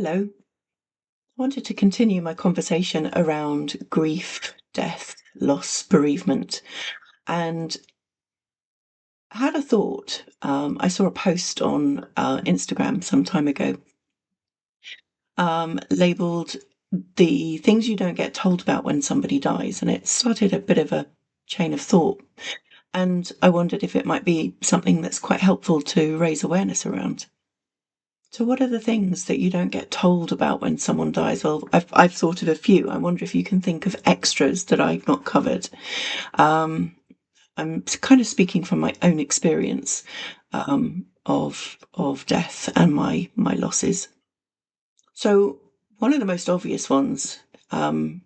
Hello. I wanted to continue my conversation around grief, death, loss, bereavement, and I had a thought. I saw a post on Instagram some time ago, labeled "The Things You Don't Get Told About When Somebody Dies," and it started a bit of a chain of thought. And I wondered if it might be something that's quite helpful to raise awareness around. So, what are the things that you don't get told about when someone dies? Well, I've thought of a few. I wonder if you can think of extras that I've not covered. Um, I'm kind of speaking from my own experience of death and my losses. So, one of the most obvious ones, um,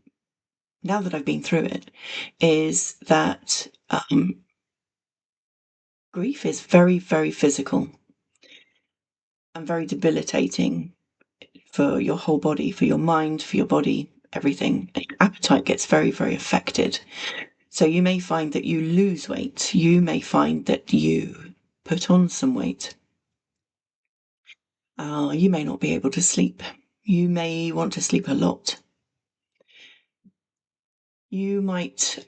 now that I've been through it, is that grief is very, very physical and very debilitating for your whole body, for your mind, for your body, everything. And your appetite gets very, very affected. So you may find that you lose weight. You may find that you put on some weight. You may not be able to sleep. You may want to sleep a lot. You might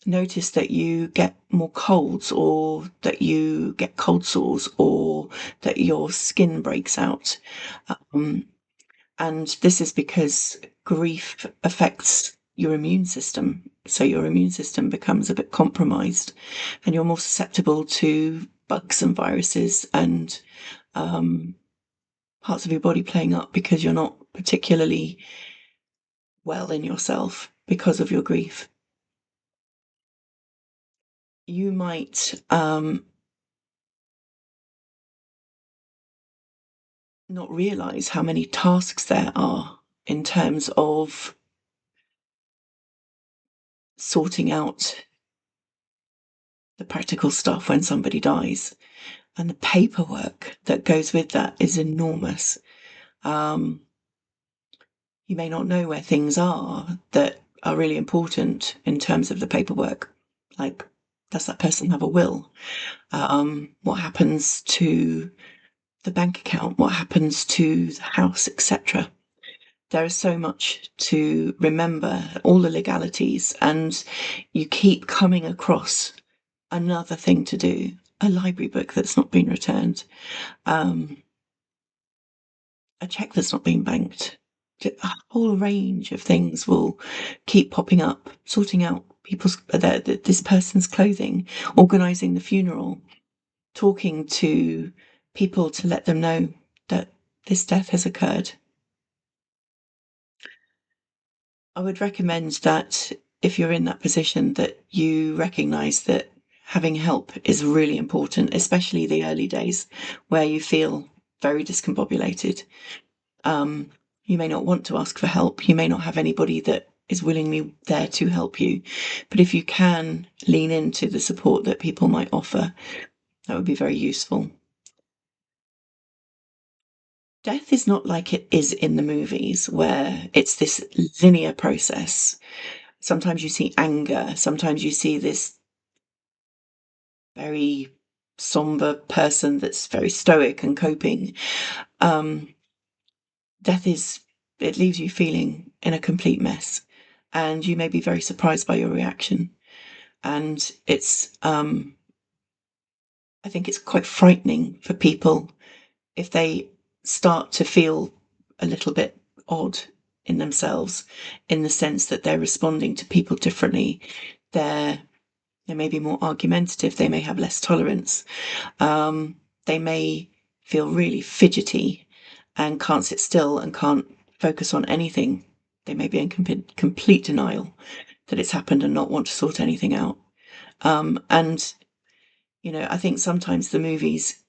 notice that you get more colds, or that you get cold sores, or that your skin breaks out. Um, And this is because grief affects your immune system. So your immune system becomes a bit compromised, and you're more susceptible to bugs and viruses and um, parts of your body playing up because you're not particularly well in yourself because of your grief. You might not realize how many tasks there are in terms of sorting out the practical stuff when somebody dies. And the paperwork that goes with that is enormous. Um, you may not know where things are that are really important in terms of the paperwork. Like, does that person have a will? What happens to the bank account? What happens to the house, etc.? There is so much to remember, all the legalities, and you keep coming across another thing to do, a library book that's not been returned, um, a check that's not been banked. A whole range of things will keep popping up, sorting out this person's clothing, organising the funeral, talking to people to let them know that this death has occurred. I would recommend that if you're in that position, that you recognise that having help is really important, especially the early days where you feel very discombobulated. Um, you may not want to ask for help. You may not have anybody that is willingly there to help you. But if you can lean into the support that people might offer, that would be very useful. Death is not like it is in the movies, where it's this linear process. Sometimes you see anger, sometimes you see this very somber person that's very stoic and coping. Um, Death is, it leaves you feeling in a complete mess, and you may be very surprised by your reaction. And I think it's quite frightening for people if they start to feel a little bit odd in themselves, in the sense that they're responding to people differently. They may be more argumentative. They may have less tolerance. They may feel really fidgety and can't sit still and can't focus on anything. They may be in complete denial that it's happened and not want to sort anything out. And, I think sometimes the movies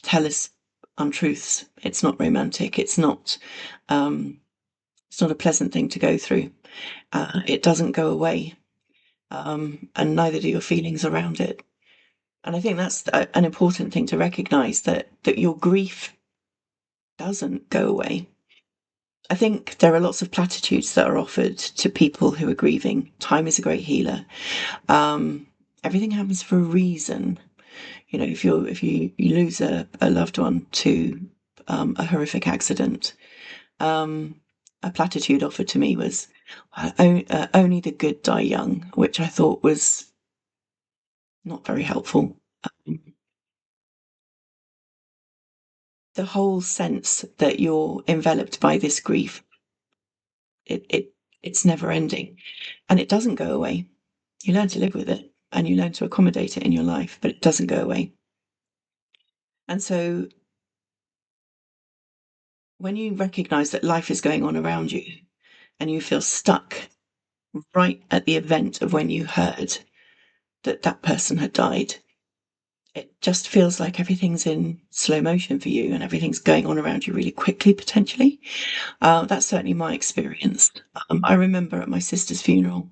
tell us untruths. It's not romantic. It's not a pleasant thing to go through. It doesn't go away, and neither do your feelings around it. And I think that's an important thing to recognise, that your grief doesn't go away. I think there are lots of platitudes that are offered to people who are grieving. Time is a great healer. Everything happens for a reason. If you lose a loved one to a horrific accident, a platitude offered to me was only the good die young, which I thought was not very helpful. Um, the whole sense that you're enveloped by this grief, it, it it's never ending, and it doesn't go away. You learn to live with it and you learn to accommodate it in your life, but it doesn't go away. And so when you recognize that life is going on around you and you feel stuck right at the event of when you heard that that person had died, it just feels like everything's in slow motion for you and everything's going on around you really quickly, potentially. That's certainly my experience. I remember at my sister's funeral,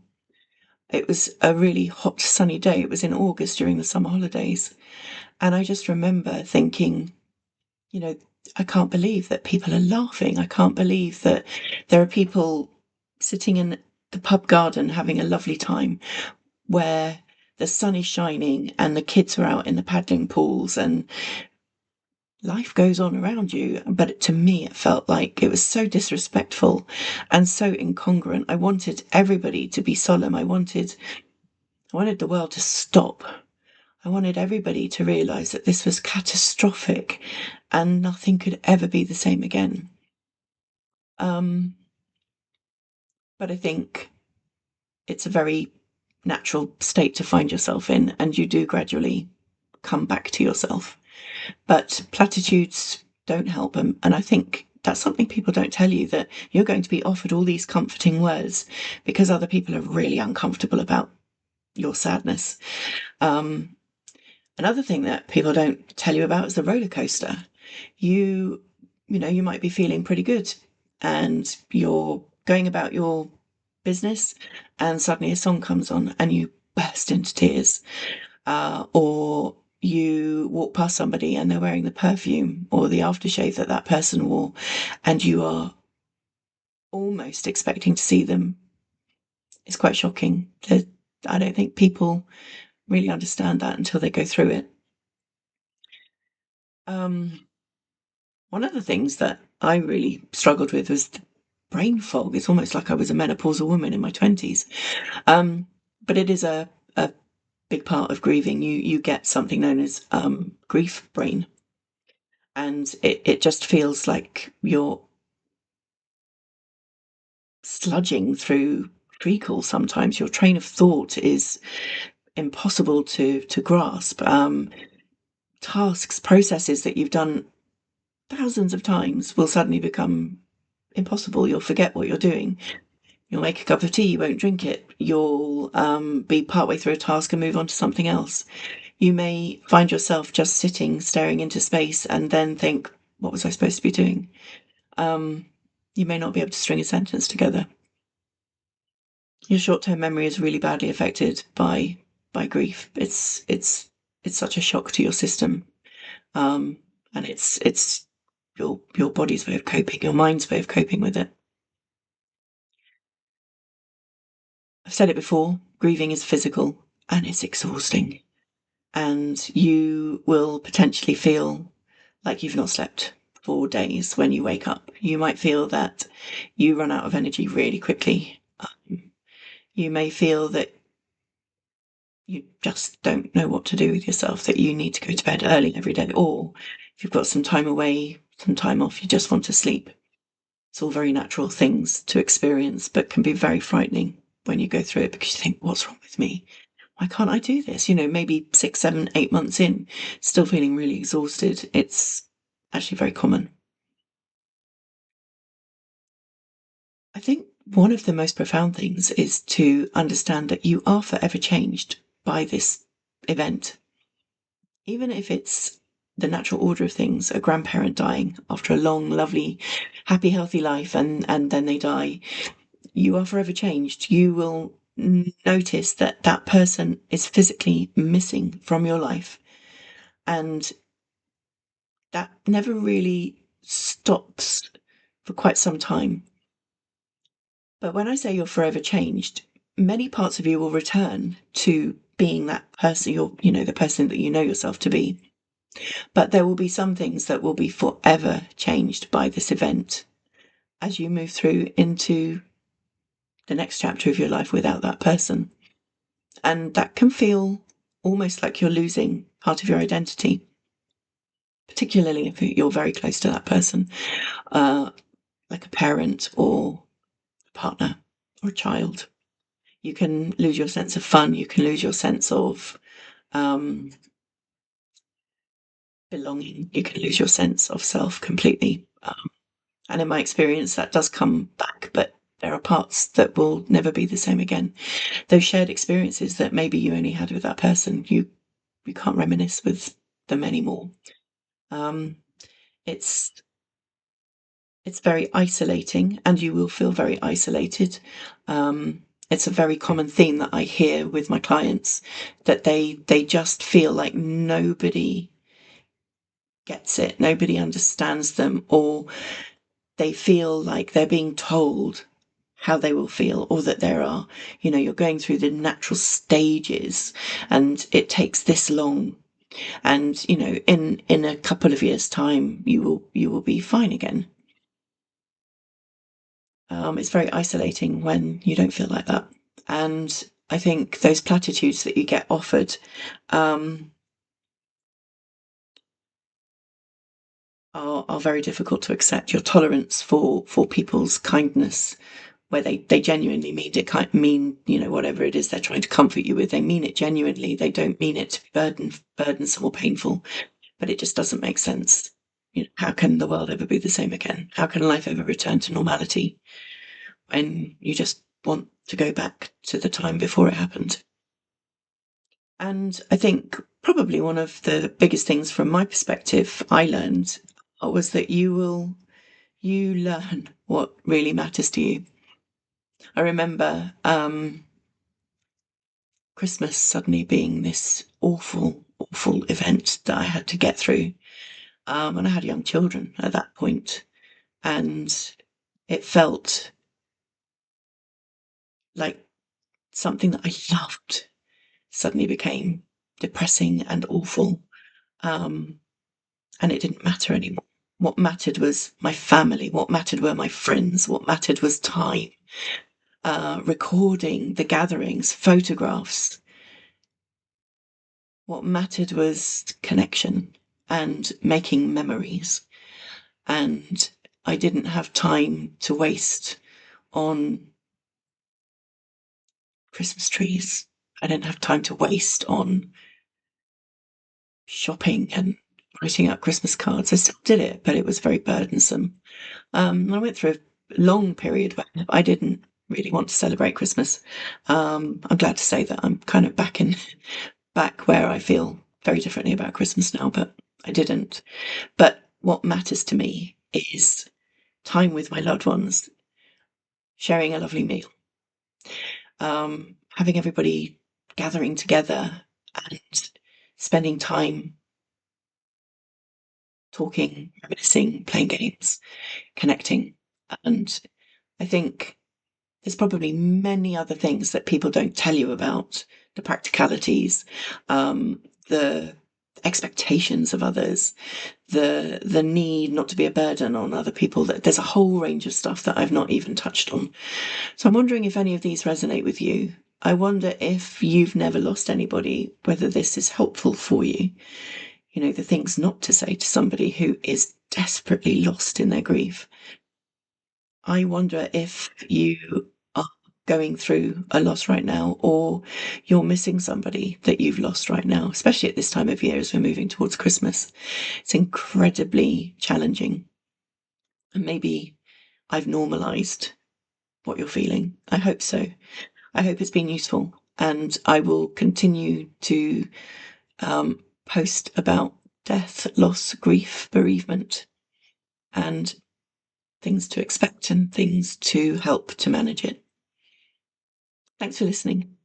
it was a really hot, sunny day. It was in August during the summer holidays. And I just remember thinking, you know, I can't believe that people are laughing. I can't believe that there are people sitting in the pub garden having a lovely time where the sun is shining and the kids are out in the paddling pools and life goes on around you. But to me, it felt like it was so disrespectful and so incongruent. I wanted everybody to be solemn. I wanted the world to stop. I wanted everybody to realize that this was catastrophic and nothing could ever be the same again. Um, but I think it's a very natural state to find yourself in, and you do gradually come back to yourself. But platitudes don't help them. And I think that's something people don't tell you, that you're going to be offered all these comforting words because other people are really uncomfortable about your sadness. Um, Another thing that people don't tell you about is the roller coaster. You, you might be feeling pretty good and you're going about your business and suddenly a song comes on and you burst into tears. Or you walk past somebody and they're wearing the perfume or the aftershave that that person wore, and you are almost expecting to see them. It's quite shocking. I don't think people really understand that until they go through it. Um, One of the things that I really struggled with was the brain fog. It's almost like I was a menopausal woman in my 20s. But it is a big part of grieving. You get something known as grief brain. And it just feels like you're sludging through treacle sometimes. Your train of thought is impossible to grasp. Tasks, processes that you've done thousands of times will suddenly become impossible. You'll forget what you're doing. You'll make a cup of tea, you won't drink it. You'll be partway through a task and move on to something else. You may find yourself just sitting, staring into space, and then think, what was I supposed to be doing? You may not be able to string a sentence together. Your short-term memory is really badly affected by grief. It's such a shock to your system, and it's your body's way of coping, your mind's way of coping with it. I've said it before, grieving is physical and it's exhausting. And you will potentially feel like you've not slept for days when you wake up. You might feel that you run out of energy really quickly. You may feel that you just don't know what to do with yourself, that you need to go to bed early every day, or if you've got some time away, some time off, you just want to sleep. It's all very natural things to experience, but can be very frightening when you go through it because you think, what's wrong with me? Why can't I do this? Maybe 6, 7, 8 months in, still feeling really exhausted. It's actually very common. I think one of the most profound things is to understand that you are forever changed by this event. Even if it's the natural order of things, a grandparent dying after a long, lovely, happy, healthy life, and then they die, you are forever changed. You will notice that that person is physically missing from your life. And that never really stops for quite some time. But when I say you're forever changed, many parts of you will return to being that person, the person that you know yourself to be. But there will be some things that will be forever changed by this event as you move through into the next chapter of your life without that person. And that can feel almost like you're losing part of your identity, particularly if you're very close to that person, like a parent or a partner or a child. You can lose your sense of fun. You can lose your sense of um, belonging. You can lose your sense of self completely. And in my experience, that does come back, but there are parts that will never be the same again. Those shared experiences that maybe you only had with that person, you can't reminisce with them anymore. Um, it's it's very isolating, and you will feel very isolated. It's a very common theme that I hear with my clients, that they just feel like nobody gets it, nobody understands them, or they feel like they're being told how they will feel, or that there are, you're going through the natural stages and it takes this long, and in a couple of years time you will be fine again. It's very isolating when you don't feel like that. And I think those platitudes that you get offered um, are very difficult to accept. Your tolerance for people's kindness, where they genuinely mean, whatever it is they're trying to comfort you with, they mean it genuinely. They don't mean it to be burdensome or painful, but it just doesn't make sense. How can the world ever be the same again? How can life ever return to normality when you just want to go back to the time before it happened? And I think probably one of the biggest things from my perspective I learned was that you learn what really matters to you. I remember Christmas suddenly being this awful, awful event that I had to get through. And I had young children at that point, and it felt like something that I loved suddenly became depressing and awful. Um, and it didn't matter anymore. What mattered was my family. What mattered were my friends. What mattered was time, recording the gatherings, photographs. What mattered was connection and making memories. And I didn't have time to waste on Christmas trees. I didn't have time to waste on shopping and writing out Christmas cards. I still did it, but it was very burdensome. I went through a long period where I didn't really want to celebrate Christmas. I'm glad to say that I'm kind of back where I feel very differently about Christmas now, but I didn't. But what matters to me is time with my loved ones, sharing a lovely meal, having everybody gathering together and spending time talking, reminiscing, playing games, connecting. And I think there's probably many other things that people don't tell you about, the practicalities, the expectations of others, the need not to be a burden on other people. That there's a whole range of stuff that I've not even touched on. So I'm wondering if any of these resonate with you. I wonder if you've never lost anybody, whether this is helpful for you. The things not to say to somebody who is desperately lost in their grief. I wonder if you are going through a loss right now, or you're missing somebody that you've lost right now, especially at this time of year as we're moving towards Christmas. It's incredibly challenging. And maybe I've normalized what you're feeling. I hope so. I hope it's been useful. And I will continue to post about death, loss, grief, bereavement, and things to expect and things to help to manage it. Thanks for listening.